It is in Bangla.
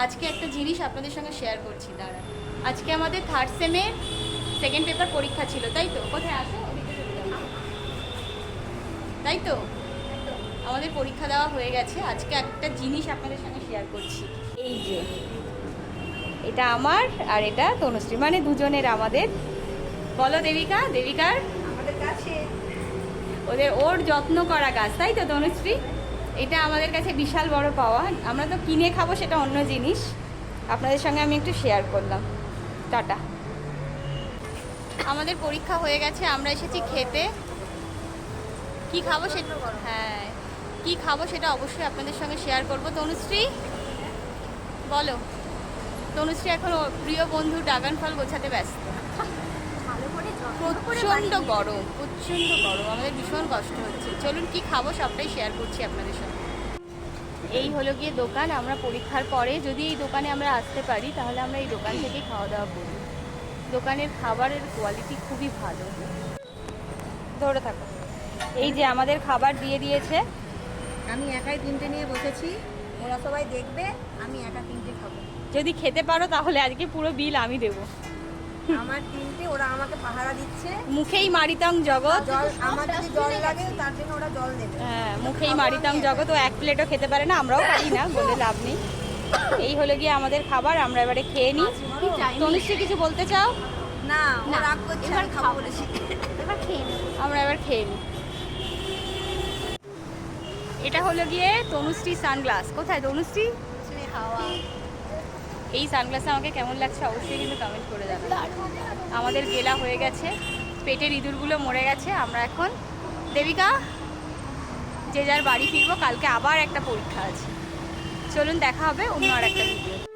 আজকে একটা জিনিস আপনাদের সঙ্গে শেয়ার করছি। দাঁড়া, আজকে আমাদের থার্ড সেমের সেকেন্ড পেপার পরীক্ষা ছিল, তাই তো? কোথায় আসো, ওদিকে চলে যাও। তাই তো, আমাদের পরীক্ষা দেওয়া হয়ে গেছে। আজকে একটা জিনিস আপনাদের সঙ্গে শেয়ার করছি। এই যে এটা আমার আর এটা তনুশ্রী, মানে দুজনের আমাদের। বলো দেবিকা, দেবিকার আমাদের কাছে ওর যত্ন করা গাছ, তাই তো তনুশ্রী? এটা আমাদের কাছে বিশাল বড় পাওয়া। আমরা তো কিনে খাবো, সেটা অন্য জিনিস। আপনাদের সঙ্গে আমি একটু শেয়ার করলাম। টাটা। আমাদের পরীক্ষা হয়ে গেছে, আমরা এসেছি খেতে। কি খাবো সেটা, হ্যাঁ কি খাবো সেটা অবশ্যই আপনাদের সঙ্গে শেয়ার করব। তনুশ্রী বলো। তনুশ্রী এখন ওর প্রিয় বন্ধু ড্রাগন ফল গোছাতে ব্যস্ত। প্রচণ্ড গরম, প্রচণ্ড গরম, আমাদের ভীষণ কষ্ট হচ্ছে। চলুন কি খাবো সবটাই শেয়ার করছি আপনাদের সঙ্গে। এই হলো গিয়ে দোকান। আমরা পরীক্ষার পরে যদি এই দোকানে আমরা আসতে পারি, তাহলে আমরা এই দোকান থেকেই খাওয়া দাওয়া করি। দোকানের খাবারের কোয়ালিটি খুবই ভালো। ধরে থাকো। এই যে আমাদের খাবার দিয়ে দিয়েছে। আমি একাই তিনটে নিয়ে বসেছি, ওরা সবাই দেখবে, আমি একা তিনটে খাবো। যদি খেতে পারো তাহলে আজকে পুরো বিল আমি দেবো। আমার তিনটে, ওরা আমাকে পাহারা দিচ্ছে। মুখেই মারিতাম জগৎ। জল, আমার যদি জল লাগে তার জন্য ওরা জল দেবে। হ্যাঁ, মুখেই মারিতাম জগৎ। ও এক প্লেটও খেতে পারে না, আমরাও পারি না, বলে লাভ নেই। এই হলো গিয়ে আমাদের খাবার, আমরা এবারে খেয়ে নিই। তনুশ্রী কিছু বলতে চাও? না, ও রাগ করছে, আমি খাবো বলেছি। আমরা এবার খেয়ে নিই। এটা হলো গিয়ে তনুশ্রী সানগ্লাস। কোথায় তনুশ্রী? হাওয়া। এই সানগ্লাসে আমাকে কেমন লাগছে অবশ্যই কিন্তু কমেন্ট করে জানাবেন। আমাদের গেলা হয়ে গেছে, পেটের ইঁদুরগুলো মরে গেছে। আমরা এখন দেবিকা যে যার বাড়ি ফিরবো। কালকে আবার একটা পরীক্ষা আছে। চলুন দেখা হবে অন্য আর একটা ভিডিও।